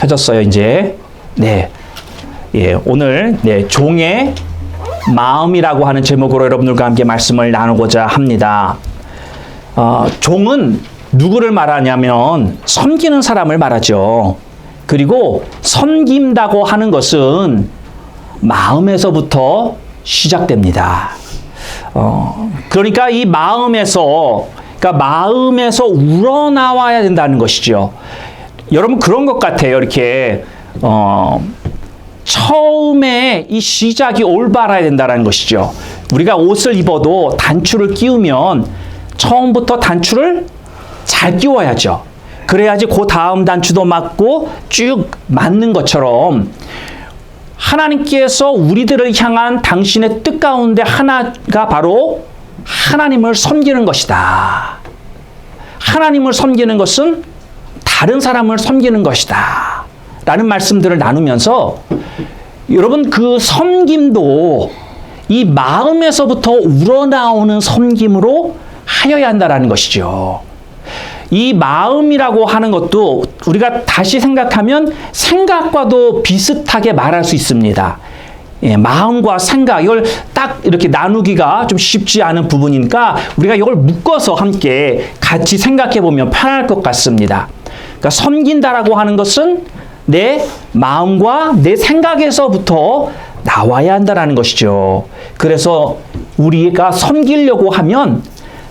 켜졌어요, 이제. 네. 예, 오늘, 종의 마음이라고 하는 제목으로 여러분들과 함께 말씀을 나누고자 합니다. 종은 누구를 말하냐면, 섬기는 사람을 말하죠. 그리고 섬긴다고 하는 것은 마음에서부터 시작됩니다. 그러니까 이 마음에서 우러나와야 된다는 것이죠. 여러분 그런 것 같아요. 이렇게 처음에 이 시작이 올바라야 된다는 것이죠. 우리가 옷을 입어도 단추를 끼우면 처음부터 단추를 잘 끼워야죠. 그래야지 그 다음 단추도 맞고 쭉 맞는 것처럼 하나님께서 우리들을 향한 당신의 뜻 가운데 하나가 바로 하나님을 섬기는 것이다. 하나님을 섬기는 것은 다른 사람을 섬기는 것이다. 라는 말씀들을 나누면서 여러분 그 섬김도 이 마음에서부터 우러나오는 섬김으로 하여야 한다는 것이죠. 이 마음이라고 하는 것도 우리가 다시 생각하면 생각과도 비슷하게 말할 수 있습니다. 예, 마음과 생각, 이걸 딱 이렇게 나누기가 좀 쉽지 않은 부분이니까 우리가 이걸 묶어서 함께 같이 생각해 보면 편할 것 같습니다. 그러니까 섬긴다라고 하는 것은 내 마음과 내 생각에서부터 나와야 한다는 것이죠. 그래서 우리가 섬기려고 하면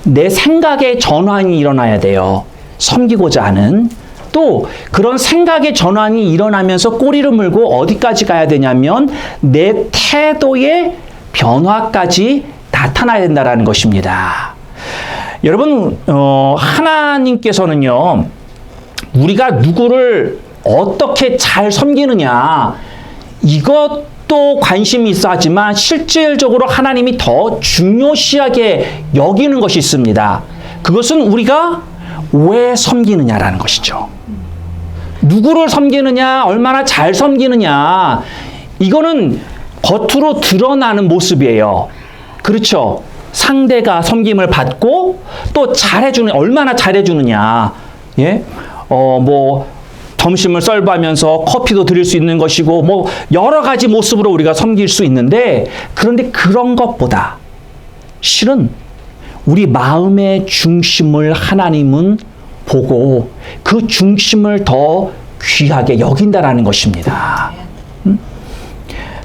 내 생각의 전환이 일어나야 돼요. 섬기고자 하는. 또 그런 생각의 전환이 일어나면서 꼬리를 물고 어디까지 가야 되냐면 내 태도의 변화까지 나타나야 된다는 것입니다. 여러분 하나님께서는요 우리가 누구를 어떻게 잘 섬기느냐 이것도 관심이 있어 하지만 실질적으로 하나님이 더 중요시하게 여기는 것이 있습니다. 그것은 우리가 왜 섬기느냐라는 것이죠. 누구를 섬기느냐, 얼마나 잘 섬기느냐, 이거는 겉으로 드러나는 모습이에요. 그렇죠? 상대가 섬김을 받고 또 잘해주는, 얼마나 잘해주느냐. 예? 점심을 썰바하면서 커피도 드릴 수 있는 것이고, 여러 가지 모습으로 우리가 섬길 수 있는데, 그런데 그런 것보다 실은 우리 마음의 중심을 하나님은 보고 그 중심을 더 귀하게 여긴다라는 것입니다.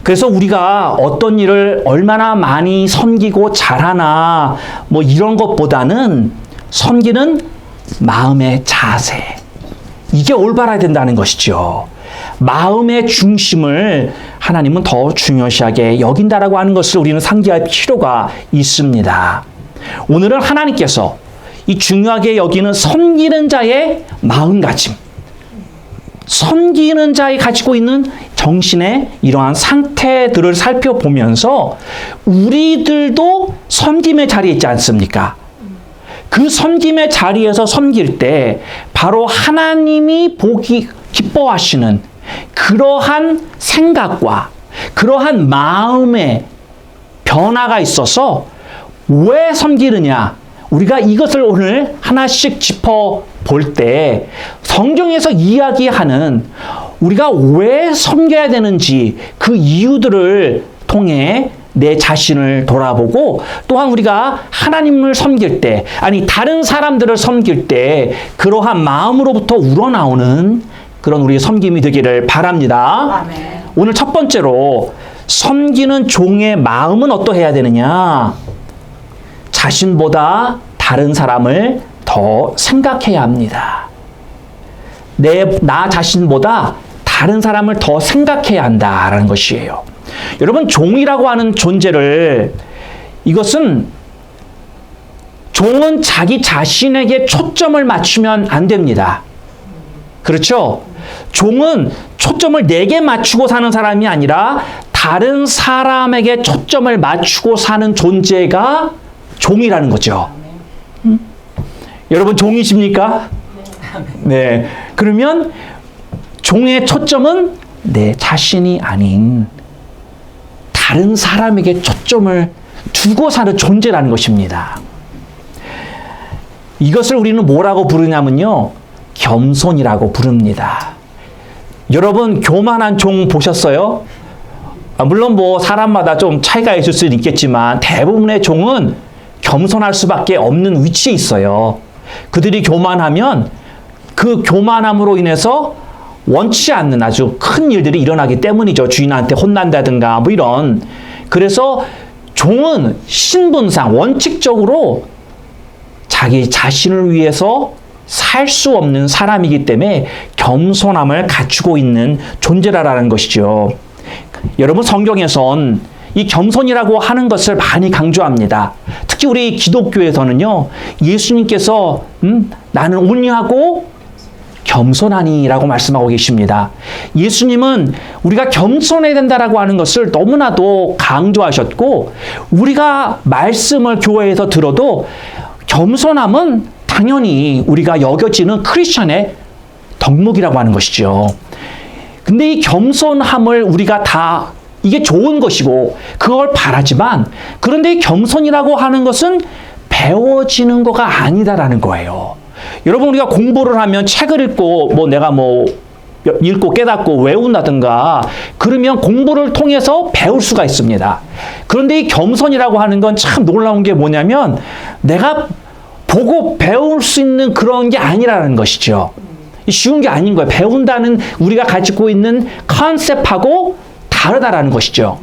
그래서 우리가 어떤 일을 얼마나 많이 섬기고 잘하나 이런 것보다는 섬기는 마음의 자세, 이게 올바라야 된다는 것이죠. 마음의 중심을 하나님은 더 중요시하게 여긴다라고 하는 것을 우리는 상기할 필요가 있습니다. 오늘은 하나님께서 이 중요하게 여기는 섬기는 자의 마음가짐, 섬기는 자이 가지고 있는 정신의 이러한 상태들을 살펴보면서 우리들도 섬김의 자리에 있지 않습니까? 그 섬김의 자리에서 섬길 때 바로 하나님이 기뻐하시는 그러한 생각과 그러한 마음의 변화가 있어서 왜 섬기느냐? 우리가 이것을 오늘 하나씩 짚어볼 때 성경에서 이야기하는 우리가 왜 섬겨야 되는지 그 이유들을 통해 내 자신을 돌아보고 또한 우리가 하나님을 섬길 때, 아니 다른 사람들을 섬길 때 그러한 마음으로부터 우러나오는 그런 우리의 섬김이 되기를 바랍니다. 아멘. 오늘 첫 번째로 섬기는 종의 마음은 어떠해야 되느냐? 자신보다 다른 사람을 더 생각해야 합니다. 나 자신보다 다른 사람을 더 생각해야 한다라는 것이에요. 여러분, 종이라고 하는 존재를, 이것은 종은 자기 자신에게 초점을 맞추면 안 됩니다. 그렇죠? 종은 초점을 내게 맞추고 사는 사람이 아니라 다른 사람에게 초점을 맞추고 사는 존재가 종이라는 거죠. 여러분 종이십니까? 네. 그러면 종의 초점은 내 자신이 아닌 다른 사람에게 초점을 두고 사는 존재라는 것입니다. 이것을 우리는 뭐라고 부르냐면요, 겸손이라고 부릅니다. 여러분 교만한 종 보셨어요? 물론 뭐 사람마다 좀 차이가 있을 수는 있겠지만 대부분의 종은 겸손할 수밖에 없는 위치에 있어요. 그들이 교만하면 그 교만함으로 인해서 원치 않는 아주 큰 일들이 일어나기 때문이죠. 주인한테 혼난다든가 뭐 이런. 그래서 종은 신분상 원칙적으로 자기 자신을 위해서 살 수 없는 사람이기 때문에 겸손함을 갖추고 있는 존재라는 것이죠. 여러분 성경에선 이 겸손이라고 하는 것을 많이 강조합니다. 특히 우리 기독교에서는요. 예수님께서 나는 온유하고 겸손하니라고 말씀하고 계십니다. 예수님은 우리가 겸손해야 된다라고 하는 것을 너무나도 강조하셨고 우리가 말씀을 교회에서 들어도 겸손함은 당연히 우리가 여겨지는 크리스천의 덕목이라고 하는 것이죠. 근데 이 겸손함을 우리가 다 이게 좋은 것이고 그걸 바라지만 그런데 이 겸손이라고 하는 것은 배워지는 거가 아니다라는 거예요. 여러분 우리가 공부를 하면 책을 읽고 뭐 내가 뭐 읽고 깨닫고 외운다든가 그러면 공부를 통해서 배울 수가 있습니다. 그런데 이 겸손이라고 하는 건 참 놀라운 게 뭐냐면 내가 보고 배울 수 있는 그런 게 아니라는 것이죠. 쉬운 게 아닌 거예요. 배운다는 우리가 가지고 있는 컨셉하고 다르다라는 것이죠.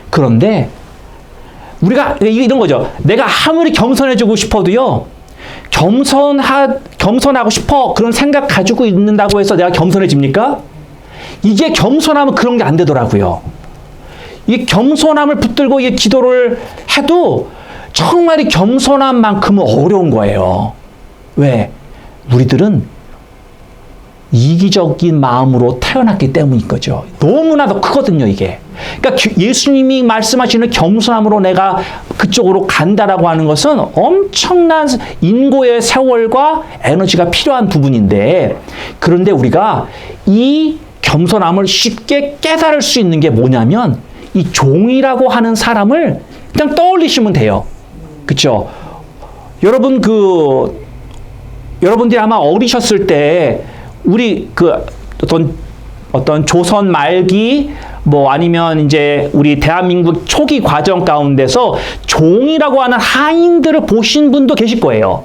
그런데 우리가 이런 거죠. 내가 아무리 겸손해지고 싶어도요. 겸손하고 싶어 그런 생각 가지고 있는다고 해서 내가 겸손해집니까? 이게 겸손하면 그런 게 안 되더라고요. 이 겸손함을 붙들고 이 기도를 해도 정말 이 겸손함만큼은 어려운 거예요. 왜? 우리들은 이기적인 마음으로 태어났기 때문인 거죠. 너무나도 크거든요, 이게. 그러니까 예수님이 말씀하시는 겸손함으로 내가 그쪽으로 간다라고 하는 것은 엄청난 인고의 세월과 에너지가 필요한 부분인데, 그런데 우리가 이 겸손함을 쉽게 깨달을 수 있는 게 뭐냐면, 이 종이라고 하는 사람을 그냥 떠올리시면 돼요. 그쵸? 여러분들이 아마 어리셨을 때, 우리 어떤 조선 말기 뭐 아니면 이제 우리 대한민국 초기 과정 가운데서 종이라고 하는 하인들을 보신 분도 계실 거예요.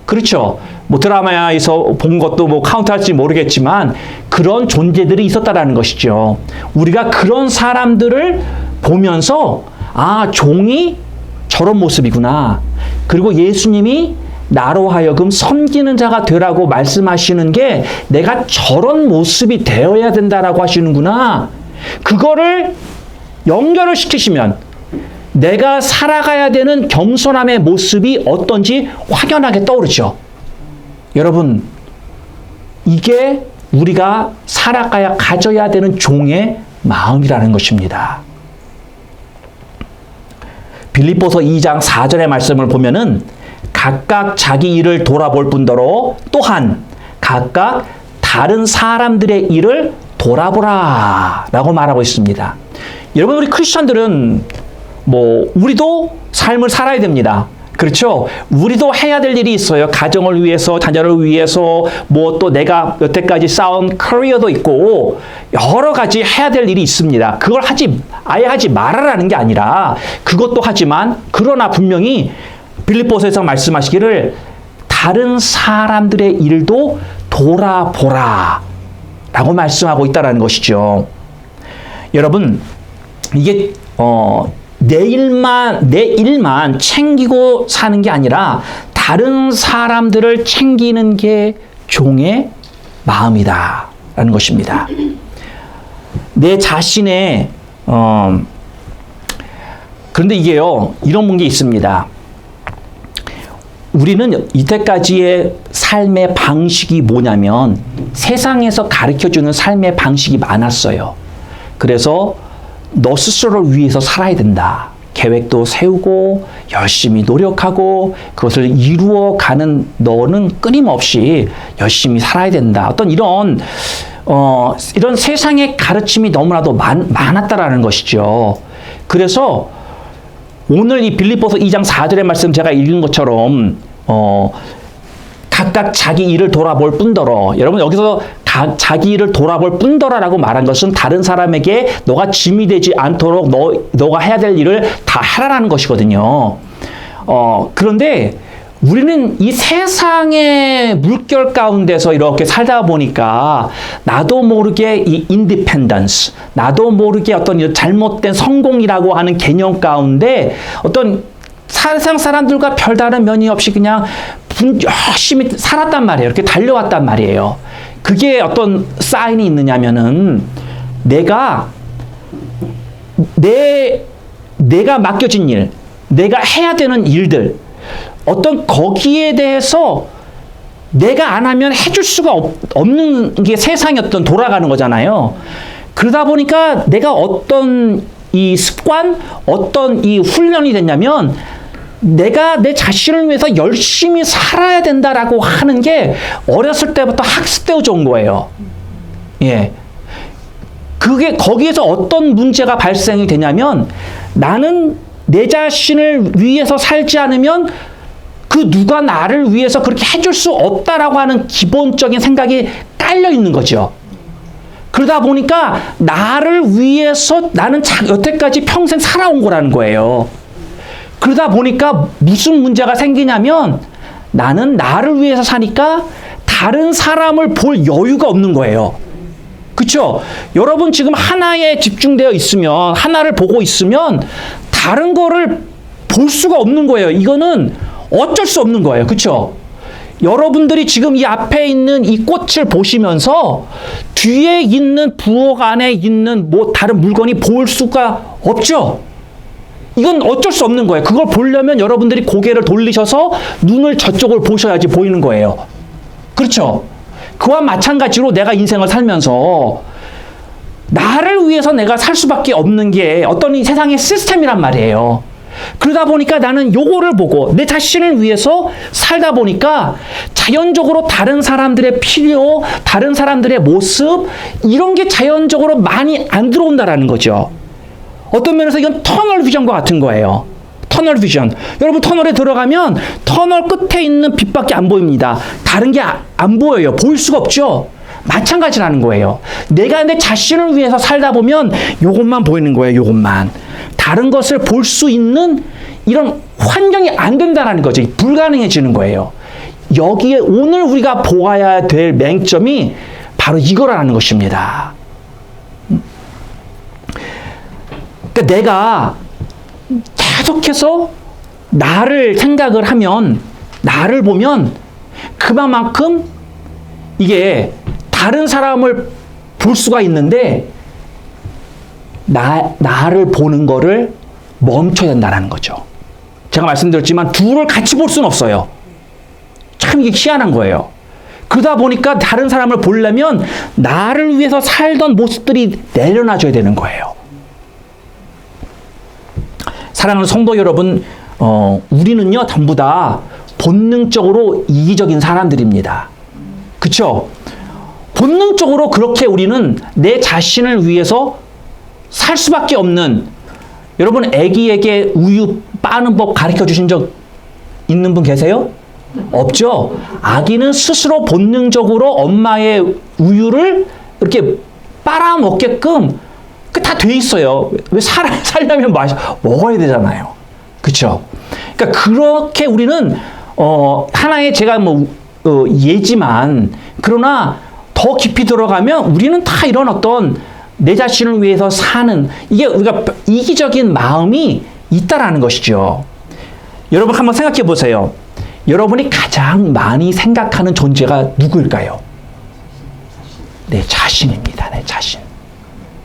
그렇죠? 뭐 드라마에서 본 것도 뭐 카운트할지 모르겠지만 그런 존재들이 있었다라는 것이죠. 우리가 그런 사람들을 보면서 아, 종이 저런 모습이구나. 그리고 예수님이 나로 하여금 섬기는 자가 되라고 말씀하시는 게 내가 저런 모습이 되어야 된다라고 하시는구나. 그거를 연결을 시키시면 내가 살아가야 되는 겸손함의 모습이 어떤지 확연하게 떠오르죠. 여러분, 이게 우리가 가져야 되는 종의 마음이라는 것입니다. 빌립보서 2장 4절의 말씀을 보면은 각각 자기 일을 돌아볼 뿐더러 또한 각각 다른 사람들의 일을 돌아보라 라고 말하고 있습니다. 여러분, 우리 크리스천들은 우리도 삶을 살아야 됩니다. 그렇죠? 우리도 해야 될 일이 있어요. 가정을 위해서, 자녀를 위해서, 또 내가 여태까지 쌓은 커리어도 있고 여러 가지 해야 될 일이 있습니다. 그걸 아예 하지 말아라는 게 아니라 그것도 하지만 그러나 분명히 빌립보서에서 말씀하시기를 다른 사람들의 일도 돌아보라 라고 말씀하고 있다는 것이죠. 여러분, 이게 내 일만 챙기고 사는 게 아니라 다른 사람들을 챙기는 게 종의 마음이다 라는 것입니다. 내 자신의 그런데 이게요, 이런 게 있습니다. 우리는 이때까지의 삶의 방식이 뭐냐면 세상에서 가르쳐주는 삶의 방식이 많았어요. 그래서 너 스스로를 위해서 살아야 된다. 계획도 세우고 열심히 노력하고 그것을 이루어가는 너는 끊임없이 열심히 살아야 된다. 어떤 이런 세상의 가르침이 너무나도 많았다라는 것이죠. 그래서 오늘 이 빌립보서 2장 4절의 말씀 제가 읽은 것처럼 각각 자기 일을 돌아볼 뿐더러, 여러분 여기서 자기를 돌아볼 뿐더라라고 말한 것은 다른 사람에게 너가 짐이 되지 않도록 너가 해야 될 일을 다 하라라는 것이거든요. 그런데 우리는 이 세상의 물결 가운데서 이렇게 살다 보니까 나도 모르게 이 인디펜던스, 나도 모르게 어떤 잘못된 성공이라고 하는 개념 가운데 어떤 세상 사람들과 별다른 면이 없이 그냥 열심히 살았단 말이에요. 이렇게 달려왔단 말이에요. 그게 어떤 사인이 있느냐면은 내가 맡겨진 일, 내가 해야 되는 일들, 어떤 거기에 대해서 내가 안 하면 해줄 수가 없는 게 세상이 어떤 돌아가는 거잖아요. 그러다 보니까 내가 어떤 이 습관, 어떤 이 훈련이 됐냐면 내가 내 자신을 위해서 열심히 살아야 된다라고 하는 게 어렸을 때부터 학습되어져 온 거예요. 예. 그게 거기에서 어떤 문제가 발생이 되냐면 나는 내 자신을 위해서 살지 않으면 그 누가 나를 위해서 그렇게 해줄 수 없다라고 하는 기본적인 생각이 깔려 있는 거죠. 그러다 보니까 나를 위해서 나는 여태까지 평생 살아온 거라는 거예요. 그러다 보니까 무슨 문제가 생기냐면 나는 나를 위해서 사니까 다른 사람을 볼 여유가 없는 거예요. 그렇죠? 여러분 지금 하나에 집중되어 있으면, 하나를 보고 있으면 다른 거를 볼 수가 없는 거예요. 이거는 어쩔 수 없는 거예요. 그렇죠? 여러분들이 지금 이 앞에 있는 이 꽃을 보시면서 뒤에 있는 부엌 안에 있는 뭐 다른 물건이 보일 수가 없죠? 이건 어쩔 수 없는 거예요. 그걸 보려면 여러분들이 고개를 돌리셔서 눈을 저쪽을 보셔야지 보이는 거예요. 그렇죠? 그와 마찬가지로 내가 인생을 살면서 나를 위해서 내가 살 수밖에 없는 게 어떤 이 세상의 시스템이란 말이에요. 그러다 보니까 나는 요거를 보고 내 자신을 위해서 살다 보니까 자연적으로 다른 사람들의 필요, 다른 사람들의 모습 이런 게 자연적으로 많이 안 들어온다라는 거죠. 어떤 면에서 이건 터널 비전과 같은 거예요. 터널 비전. 여러분 터널에 들어가면 터널 끝에 있는 빛밖에 안 보입니다. 다른 게 안 보여요. 보일 수가 없죠. 마찬가지라는 거예요. 내가 내 자신을 위해서 살다 보면 요것만 보이는 거예요. 요것만. 다른 것을 볼 수 있는 이런 환경이 안 된다는 거죠. 불가능해지는 거예요. 여기에 오늘 우리가 보아야 될 맹점이 바로 이거라는 것입니다. 그러니까 내가 계속해서 나를 생각을 하면, 나를 보면 그만큼 이게 다른 사람을 볼 수가 있는데 나를 보는 거를 멈춰야 된다는 거죠. 제가 말씀드렸지만 둘을 같이 볼 수는 없어요. 참 이게 희한한 거예요. 그러다 보니까 다른 사람을 보려면 나를 위해서 살던 모습들이 내려놔줘야 되는 거예요. 사랑하는 성도 여러분, 우리는요 전부 다 본능적으로 이기적인 사람들입니다. 그렇죠? 본능적으로 그렇게 우리는 내 자신을 위해서 살 수밖에 없는, 여러분 아기에게 우유 빠는 법 가르쳐 주신 적 있는 분 계세요? 없죠? 아기는 스스로 본능적으로 엄마의 우유를 이렇게 빨아먹게끔 다 돼 있어요. 왜 살려면 먹어야 되잖아요. 그렇죠? 그러니까 그렇게 우리는 하나의 제가 예지만, 그러나 더 깊이 들어가면 우리는 다 이런 어떤 내 자신을 위해서 사는, 이게 우리가 이기적인 마음이 있다라는 것이죠. 여러분 한번 생각해 보세요. 여러분이 가장 많이 생각하는 존재가 누구일까요? 내 자신입니다. 내 자신.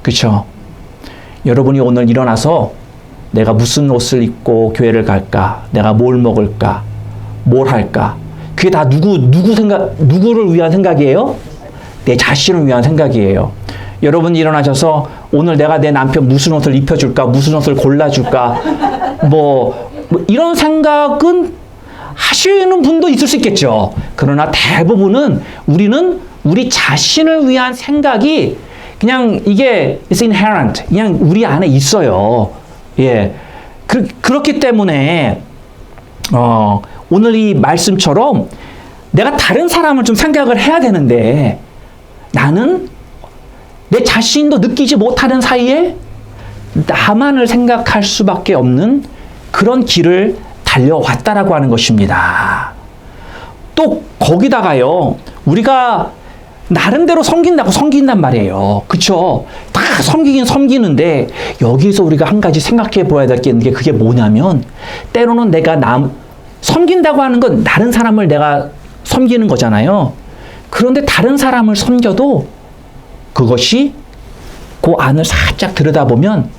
그렇죠? 여러분이 오늘 일어나서 내가 무슨 옷을 입고 교회를 갈까? 내가 뭘 먹을까? 뭘 할까? 그게 다 누구를 위한 생각이에요? 내 자신을 위한 생각이에요. 여러분이 일어나셔서 오늘 내가 내 남편 무슨 옷을 입혀줄까? 무슨 옷을 골라줄까? 뭐 이런 생각은 하시는 분도 있을 수 있겠죠. 그러나 대부분은 우리는 우리 자신을 위한 생각이 그냥 이게 it's inherent, 그냥 우리 안에 있어요. 예, 그렇기 때문에 오늘 이 말씀처럼 내가 다른 사람을 좀 생각을 해야 되는데 나는 내 자신도 느끼지 못하는 사이에 나만을 생각할 수밖에 없는 그런 길을 달려왔다라고 하는 것입니다. 또 거기다가요, 우리가 나름대로 섬긴단 말이에요. 그쵸? 다 섬기긴 섬기는데 여기서 우리가 한 가지 생각해 보아야 될 게 있는 게 그게 뭐냐면, 때로는 내가 섬긴다고 하는 건 다른 사람을 내가 섬기는 거잖아요. 그런데 다른 사람을 섬겨도 그것이 그 안을 살짝 들여다보면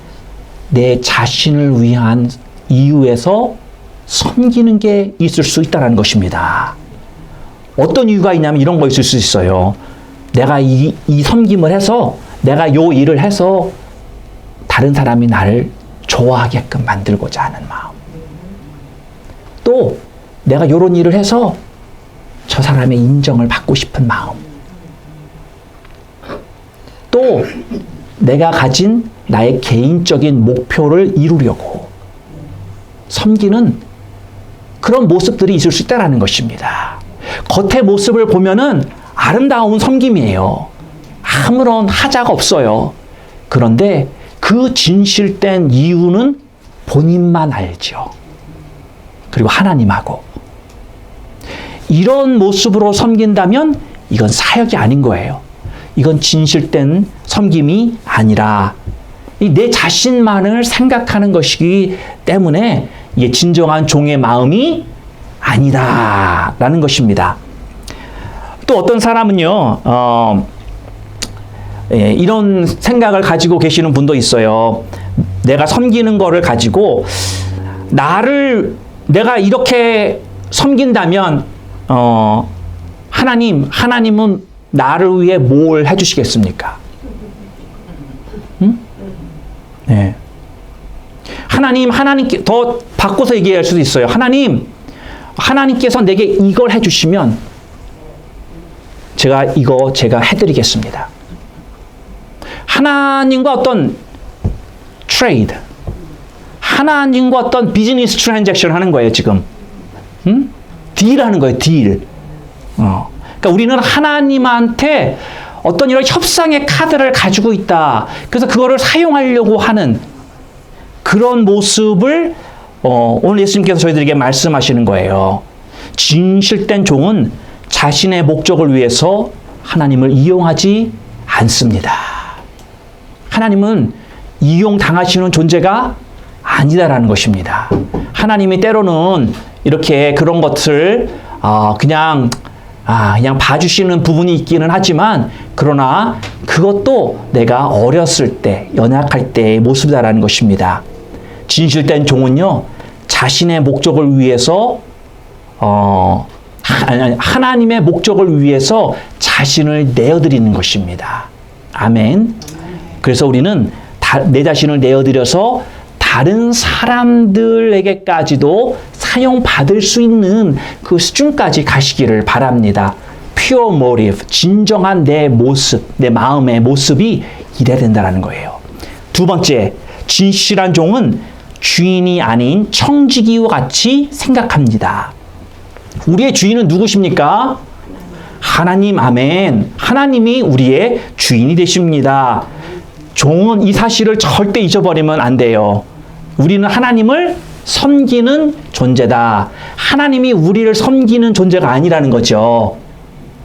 내 자신을 위한 이유에서 섬기는 게 있을 수 있다는 것입니다. 어떤 이유가 있냐면 이런 거 있을 수 있어요. 내가 이 섬김을 해서, 내가 요 일을 해서 다른 사람이 나를 좋아하게끔 만들고자 하는 마음. 또 내가 요런 일을 해서 저 사람의 인정을 받고 싶은 마음. 또 내가 가진 나의 개인적인 목표를 이루려고 섬기는 그런 모습들이 있을 수 있다는 것입니다. 겉의 모습을 보면은 아름다운 섬김이에요. 아무런 하자가 없어요. 그런데 그 진실된 이유는 본인만 알죠. 그리고 하나님하고. 이런 모습으로 섬긴다면 이건 사역이 아닌 거예요. 이건 진실된 섬김이 아니라 내 자신만을 생각하는 것이기 때문에 이게 진정한 종의 마음이 아니다라는 것입니다. 또 어떤 사람은요, 이런 생각을 가지고 계시는 분도 있어요. 내가 섬기는 거를 가지고 내가 이렇게 섬긴다면 하나님은 나를 위해 뭘 해주시겠습니까? 응? 네. 하나님께 더 바꿔서 얘기할 수도 있어요. 하나님께서 내게 이걸 해주시면 제가 해드리겠습니다. 하나님과 어떤 트레이드, 하나님과 어떤 비즈니스 트랜잭션 하는 거예요, 지금. 딜 하는 거예요, 딜. 그러니까 우리는 하나님한테 어떤 이런 협상의 카드를 가지고 있다. 그래서 그거를 사용하려고 하는 그런 모습을 오늘 예수님께서 저희들에게 말씀하시는 거예요. 진실된 종은 자신의 목적을 위해서 하나님을 이용하지 않습니다. 하나님은 이용당하시는 존재가 아니다라는 것입니다. 하나님이 때로는 이렇게 그런 것을 그냥 봐주시는 부분이 있기는 하지만, 그러나 그것도 내가 어렸을 때, 연약할 때의 모습이다라는 것입니다. 진실된 종은요, 자신의 목적을 위해서 하나님의 목적을 위해서 자신을 내어드리는 것입니다. 아멘. 그래서 우리는 내 자신을 내어드려서 다른 사람들에게까지도 사용받을 수 있는 그 수준까지 가시기를 바랍니다. Pure motive, 진정한 내 모습, 내 마음의 모습이 이래야 된다는 거예요. 두 번째, 진실한 종은 주인이 아닌 청지기와 같이 생각합니다. 우리의 주인은 누구십니까? 하나님, 아멘. 하나님이 우리의 주인이 되십니다. 종은 이 사실을 절대 잊어버리면 안 돼요. 우리는 하나님을 섬기는 존재다. 하나님이 우리를 섬기는 존재가 아니라는 거죠.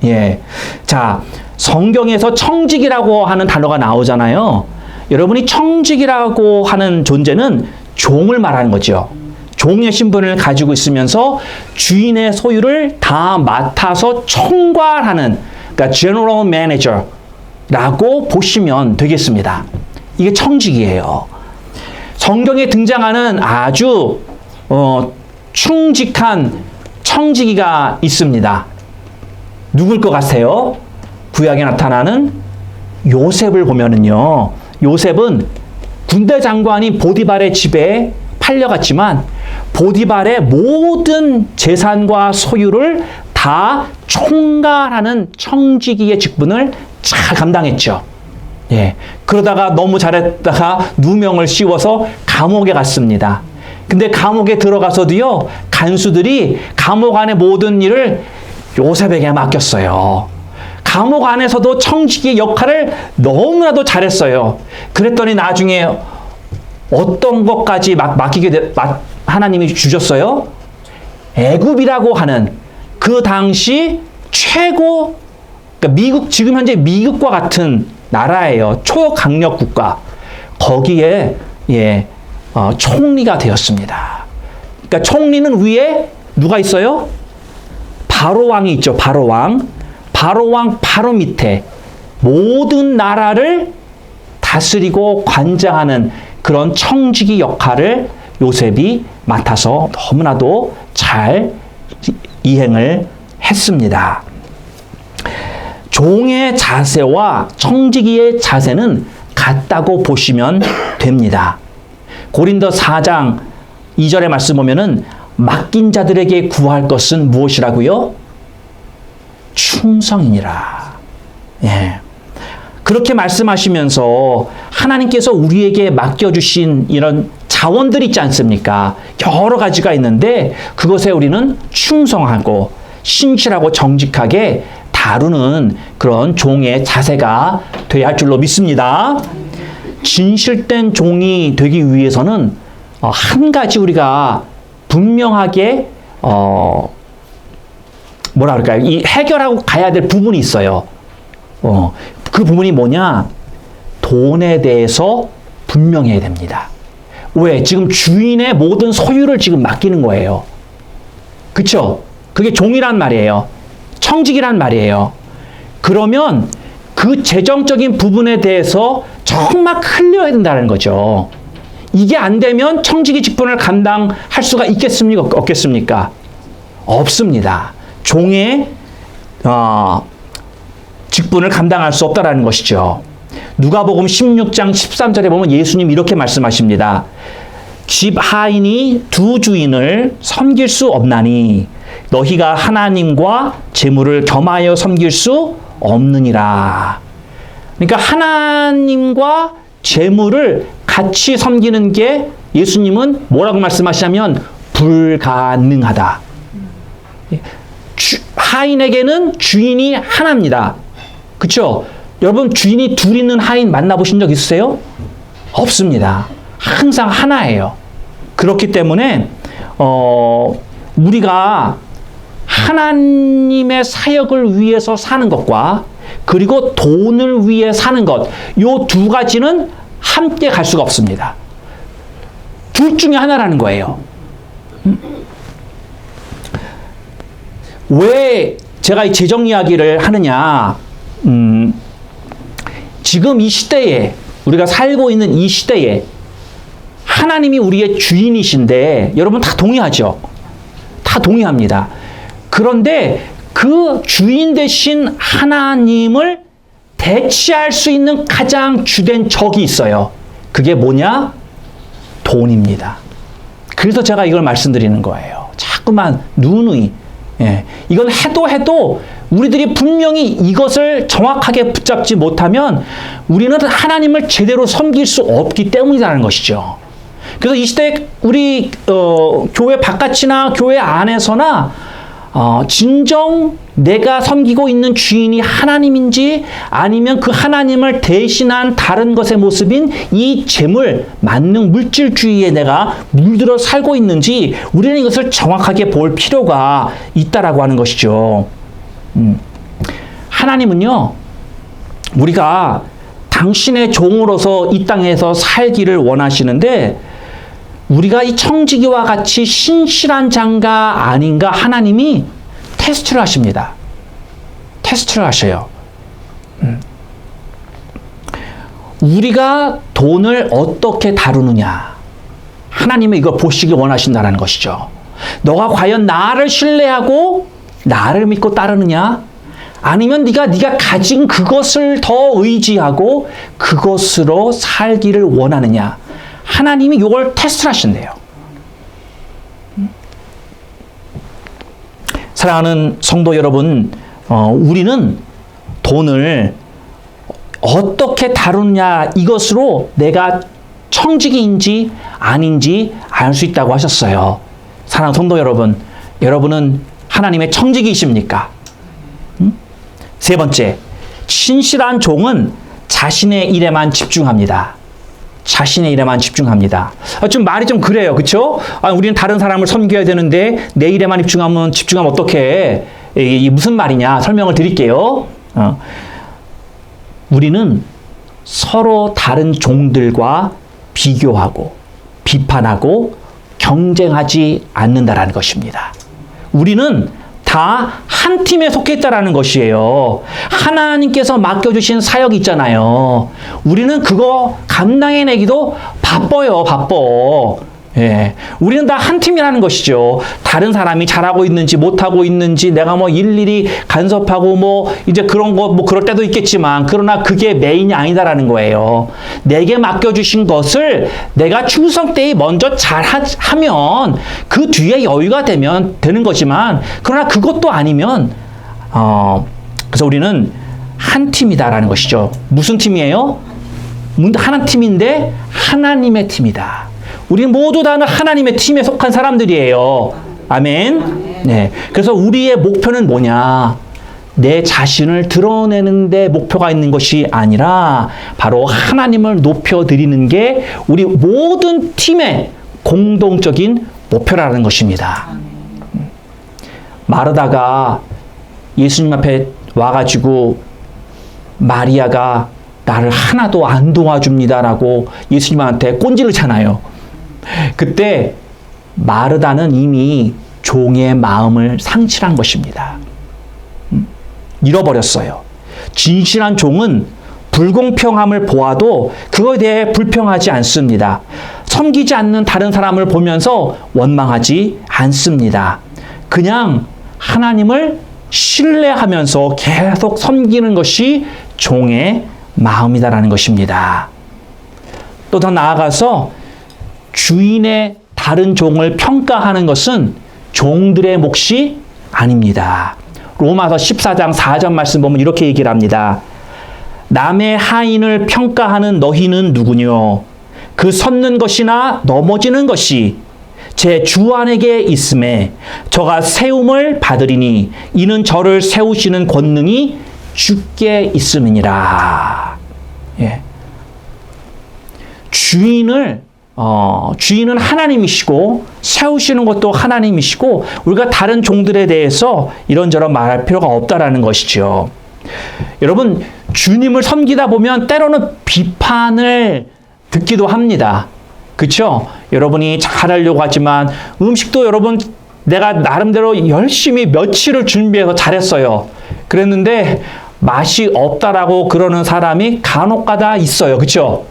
예. 자, 성경에서 청직이라고 하는 단어가 나오잖아요. 여러분이 청직이라고 하는 존재는 종을 말하는 거죠. 종의 신분을 가지고 있으면서 주인의 소유를 다 맡아서 총괄하는, 그러니까 General Manager라고 보시면 되겠습니다. 이게 청직이에요. 성경에 등장하는 아주 충직한 청지기가 있습니다. 누굴 것 같아요? 구약에 나타나는 요셉을 보면은요, 요셉은 군대 장관인 보디발의 집에 팔려갔지만 보디발의 모든 재산과 소유를 다 총괄하는 청지기의 직분을 잘 감당했죠. 예. 그러다가 너무 잘했다가 누명을 씌워서 감옥에 갔습니다. 근데 감옥에 들어가서도요, 간수들이 감옥 안의 모든 일을 요셉에게 맡겼어요. 감옥 안에서도 청지기의 역할을 너무나도 잘했어요. 그랬더니 나중에 어떤 것까지 하나님이 주셨어요? 애굽이라고 하는 그 당시 최고, 그러니까 지금 현재 미국과 같은 나라예요. 초강력 국가. 거기에 총리가 되었습니다. 그러니까 총리는 위에 누가 있어요? 바로 왕이 있죠. 바로 왕. 바로 왕 바로 밑에 모든 나라를 다스리고 관장하는 그런 청지기 역할을 요셉이 맡아서 너무나도 잘 이행을 했습니다. 종의 자세와 청지기의 자세는 같다고 보시면 됩니다. 고린도 4장 2절의 말씀 보면은 맡긴 자들에게 구할 것은 무엇이라고요? 충성이니라. 예. 그렇게 말씀하시면서 하나님께서 우리에게 맡겨주신 이런 자원들이 있지 않습니까? 여러 가지가 있는데 그것에 우리는 충성하고 신실하고 정직하게 다루는 그런 종의 자세가 되어야 할 줄로 믿습니다. 진실된 종이 되기 위해서는 한 가지 우리가 분명하게 뭐라 그럴까요? 이 해결하고 가야 될 부분이 있어요. 그 부분이 뭐냐? 돈에 대해서 분명해야 됩니다. 왜? 지금 주인의 모든 소유를 지금 맡기는 거예요. 그쵸? 그게 종이란 말이에요. 청직이란 말이에요. 그러면 그 재정적인 부분에 대해서 정말 클리어해야 된다는 거죠. 이게 안 되면 청지기 직분을 감당할 수가 있겠습니까? 없겠습니까? 없습니다. 종의 직분을 감당할 수 없다라는 것이죠. 누가복음 16장 13절에 보면 예수님 이렇게 말씀하십니다. 집 하인이 두 주인을 섬길 수 없나니 너희가 하나님과 재물을 겸하여 섬길 수 없느니라. 그러니까 하나님과 재물을 같이 섬기는 게 예수님은 뭐라고 말씀하시냐면 불가능하다. 하인에게는 주인이 하나입니다. 그렇죠? 여러분 주인이 둘 있는 하인 만나보신 적 있으세요? 없습니다. 항상 하나예요. 그렇기 때문에 우리가 하나님의 사역을 위해서 사는 것과 그리고 돈을 위해 사는 것, 요 두 가지는 함께 갈 수가 없습니다. 둘 중에 하나라는 거예요. 왜 제가 이 재정 이야기를 하느냐? 지금 이 시대에 우리가 살고 있는 이 시대에 하나님이 우리의 주인이신데 여러분 다 동의하죠? 다 동의합니다. 그런데 그 주인 되신 하나님을 대치할 수 있는 가장 주된 적이 있어요. 그게 뭐냐? 돈입니다. 그래서 제가 이걸 말씀드리는 거예요. 자꾸만 누누이. 이건 해도 우리들이 분명히 이것을 정확하게 붙잡지 못하면 우리는 하나님을 제대로 섬길 수 없기 때문이라는 것이죠. 그래서 이 시대에 우리 교회 바깥이나 교회 안에서나 진정 내가 섬기고 있는 주인이 하나님인지 아니면 그 하나님을 대신한 다른 것의 모습인 이 재물, 만능 물질주의에 내가 물들어 살고 있는지 우리는 이것을 정확하게 볼 필요가 있다라고 하는 것이죠. 하나님은요, 우리가 당신의 종으로서 이 땅에서 살기를 원하시는데 우리가 이 청지기와 같이 신실한 자인가 아닌가 하나님이 테스트를 하십니다. 테스트를 하셔요. 우리가 돈을 어떻게 다루느냐. 하나님은 이걸 보시기 원하신다는 것이죠. 너가 과연 나를 신뢰하고 나를 믿고 따르느냐? 아니면 네가 가진 그것을 더 의지하고 그것으로 살기를 원하느냐? 하나님이 이걸 테스트를 하신대요. 사랑하는 성도 여러분, 우리는 돈을 어떻게 다루냐 이것으로 내가 청지기인지 아닌지 알 수 있다고 하셨어요. 사랑하는 성도 여러분, 여러분은 하나님의 청지기이십니까? 세 번째, 신실한 종은 자신의 일에만 집중합니다. 자신의 일에만 집중합니다. 좀 말이 좀 그래요. 그쵸? 우리는 다른 사람을 섬겨야 되는데 내 일에만 집중하면 어떡해? 이 무슨 말이냐? 설명을 드릴게요. 우리는 서로 다른 종들과 비교하고 비판하고 경쟁하지 않는다라는 것입니다. 우리는 다 한 팀에 속해 있다라는 것이에요. 하나님께서 맡겨주신 사역이 있잖아요. 우리는 그거 감당해내기도 바빠요. 바빠. 예. 우리는 다 한 팀이라는 것이죠. 다른 사람이 잘하고 있는지 못하고 있는지 내가 뭐 일일이 간섭하고 뭐 이제 그런 거 뭐 그럴 때도 있겠지만 그러나 그게 메인이 아니다라는 거예요. 내게 맡겨주신 것을 내가 충성되이 먼저 잘하면 그 뒤에 여유가 되는 거지만 그러나 그것도 아니면 그래서 우리는 한 팀이다라는 것이죠. 무슨 팀이에요? 하나 팀인데 하나님의 팀이다. 우리 모두 다 하나님의 팀에 속한 사람들이에요. 아멘. 네. 그래서 우리의 목표는 뭐냐? 내 자신을 드러내는 데 목표가 있는 것이 아니라 바로 하나님을 높여드리는 게 우리 모든 팀의 공동적인 목표라는 것입니다. 마르다가 예수님 앞에 와가지고 마리아가 나를 하나도 안 도와줍니다라고 예수님한테 꼰지를 잖아요. 그때 마르다는 이미 종의 마음을 상실한 것입니다. 잃어버렸어요. 진실한 종은 불공평함을 보아도 그거에 대해 불평하지 않습니다. 섬기지 않는 다른 사람을 보면서 원망하지 않습니다. 그냥 하나님을 신뢰하면서 계속 섬기는 것이 종의 마음이다라는 것입니다. 또 더 나아가서 주인의 다른 종을 평가하는 것은 종들의 몫이 아닙니다. 로마서 14장 4절 말씀 보면 이렇게 얘기를 합니다. 남의 하인을 평가하는 너희는 누구뇨? 그 섰는 것이나 넘어지는 것이 제 주 안에게 있음에 저가 세움을 받으리니 이는 저를 세우시는 권능이 주께 있음이니라. 예. 주인은 하나님이시고 세우시는 것도 하나님이시고 우리가 다른 종들에 대해서 이런저런 말할 필요가 없다라는 것이죠. 여러분, 주님을 섬기다 보면 때로는 비판을 듣기도 합니다. 그렇죠? 여러분이 잘하려고 하지만 음식도 여러분 내가 나름대로 열심히 며칠을 준비해서 잘했어요. 그랬는데 맛이 없다라고 그러는 사람이 간혹가다 있어요. 그렇죠?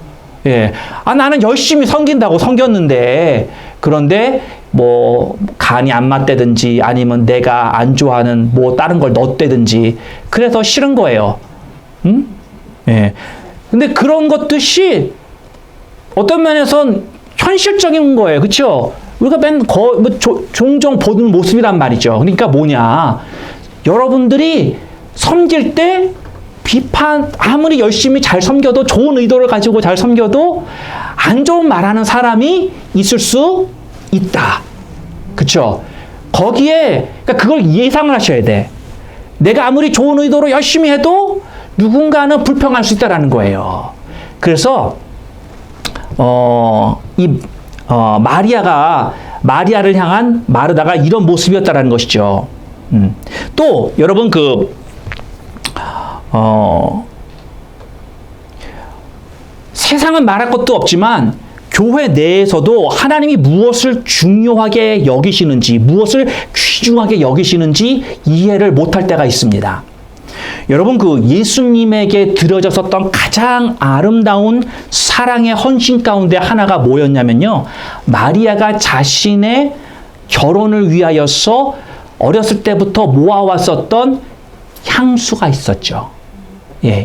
예. 나는 열심히 섬겼는데, 그런데 뭐 간이 안 맞다든지 아니면 내가 안 좋아하는 뭐 다른 걸 넣었다든지 그래서 싫은 거예요. 예. 근데 그런 것듯이 어떤 면에선 현실적인 거예요. 그렇죠? 우리가 종종 보는 모습이란 말이죠. 그러니까 뭐냐? 여러분들이 섬길 때 비판, 아무리 열심히 잘 섬겨도 좋은 의도를 가지고 잘 섬겨도 안 좋은 말하는 사람이 있을 수 있다. 그쵸? 거기에, 그러니까 그걸 예상을 하셔야 돼. 내가 아무리 좋은 의도로 열심히 해도 누군가는 불평할 수 있다라는 거예요. 그래서, 마리아를 향한 마르다가 이런 모습이었다라는 것이죠. 또, 여러분, 세상은 말할 것도 없지만 교회 내에서도 하나님이 무엇을 중요하게 여기시는지, 무엇을 귀중하게 여기시는지 이해를 못할 때가 있습니다. 여러분, 예수님에게 드려졌었던 가장 아름다운 사랑의 헌신 가운데 하나가 뭐였냐면요, 마리아가 자신의 결혼을 위하여서 어렸을 때부터 모아왔었던 향수가 있었죠.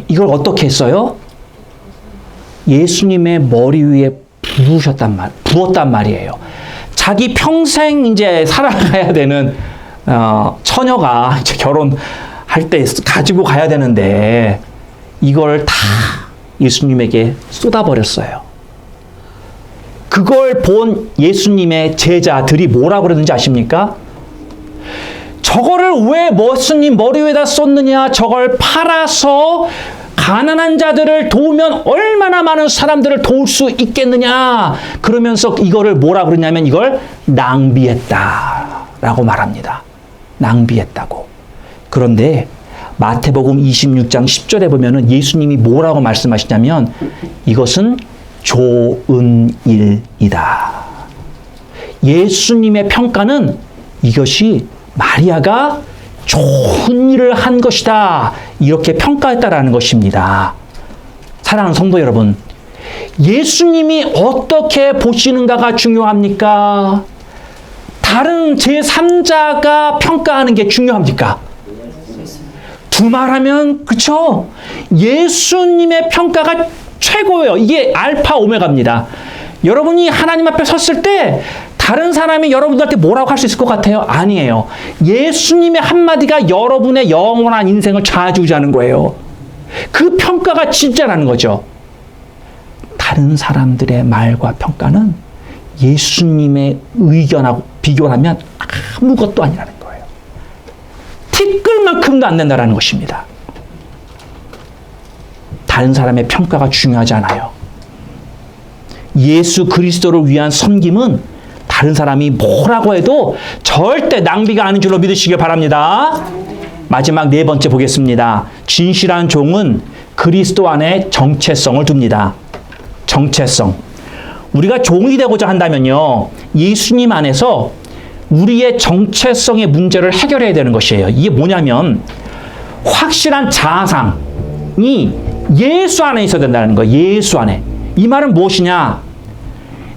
이걸 어떻게 했어요? 예수님의 머리 위에 부었단 말이에요. 자기 평생 이제 살아가야 되는 처녀가 이제 결혼할 때 가지고 가야 되는데 이걸 다 예수님에게 쏟아버렸어요. 그걸 본 예수님의 제자들이 뭐라고 그러는지 아십니까? 저거를 왜 예수님 머리 위에다 쏟느냐? 저걸 팔아서 가난한 자들을 도우면 얼마나 많은 사람들을 도울 수 있겠느냐? 그러면서 이거를 뭐라 그러냐면 이걸 낭비했다라고 말합니다. 낭비했다고. 그런데 마태복음 26장 10절에 보면은 예수님이 뭐라고 말씀하시냐면 이것은 좋은 일이다. 예수님의 평가는 이것이 마리아가 좋은 일을 한 것이다. 이렇게 평가했다라는 것입니다. 사랑하는 성도 여러분, 예수님이 어떻게 보시는가가 중요합니까? 다른 제3자가 평가하는 게 중요합니까? 두말하면 그쵸? 예수님의 평가가 최고예요. 이게 알파 오메가입니다. 여러분이 하나님 앞에 섰을 때 다른 사람이 여러분들한테 뭐라고 할 수 있을 것 같아요? 아니에요. 예수님의 한마디가 여러분의 영원한 인생을 좌지우지하는 거예요. 그 평가가 진짜라는 거죠. 다른 사람들의 말과 평가는 예수님의 의견하고 비교하면 아무것도 아니라는 거예요. 티끌만큼도 안 된다는 것입니다. 다른 사람의 평가가 중요하지 않아요. 예수 그리스도를 위한 섬김은 다른 사람이 뭐라고 해도 절대 낭비가 아닌 줄로 믿으시길 바랍니다. 마지막 네 번째 보겠습니다. 진실한 종은 그리스도 안에 정체성을 둡니다. 정체성. 우리가 종이 되고자 한다면요, 예수님 안에서 우리의 정체성의 문제를 해결해야 되는 것이에요. 이게 뭐냐면 확실한 자아상이 예수 안에 있어야 된다는 거예요. 예수 안에. 이 말은 무엇이냐?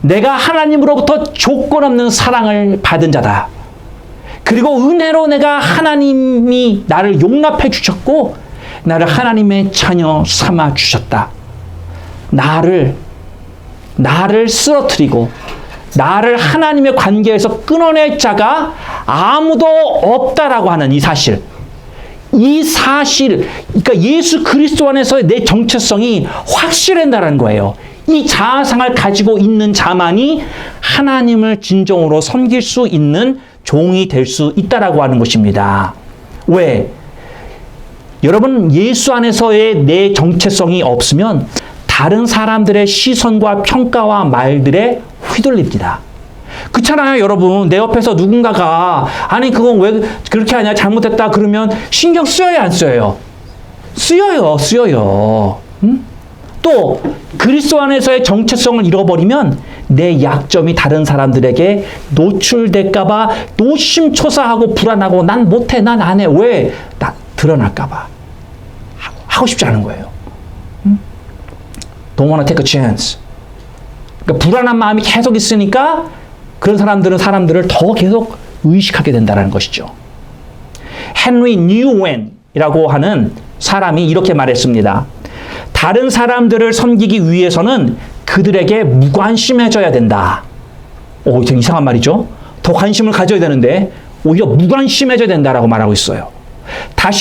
내가 하나님으로부터 조건 없는 사랑을 받은 자다. 그리고 은혜로 내가 하나님이 나를 용납해 주셨고 나를 하나님의 자녀 삼아 주셨다. 나를 쓰러뜨리고 나를 하나님의 관계에서 끊어낼 자가 아무도 없다라고 하는 이 사실. 그러니까 예수 그리스도 안에서의 내 정체성이 확실해진다는 거예요. 이 자아상을 가지고 있는 자만이 하나님을 진정으로 섬길 수 있는 종이 될 수 있다라고 하는 것입니다. 왜? 여러분, 예수 안에서의 내 정체성이 없으면 다른 사람들의 시선과 평가와 말들에 휘둘립니다. 그렇잖아요, 여러분. 내 옆에서 누군가가 아니 그건 왜 그렇게 하냐, 잘못했다 그러면 신경 쓰여요, 안 쓰여요? 쓰여요. 응? 또 그리스도 안에서의 정체성을 잃어버리면 내 약점이 다른 사람들에게 노출될까 봐 노심초사하고 불안하고 난 못해, 난 안 해. 왜? 나 드러날까 봐. 하고 싶지 않은 거예요. 응? Don't wanna take a chance. 그러니까 불안한 마음이 계속 있으니까 그런 사람들을 더 계속 의식하게 된다는 것이죠. 헨리 뉴웬이라고 하는 사람이 이렇게 말했습니다. 다른 사람들을 섬기기 위해서는 그들에게 무관심해져야 된다. 좀 이상한 말이죠. 더 관심을 가져야 되는데 오히려 무관심해져야 된다라고 말하고 있어요. 다시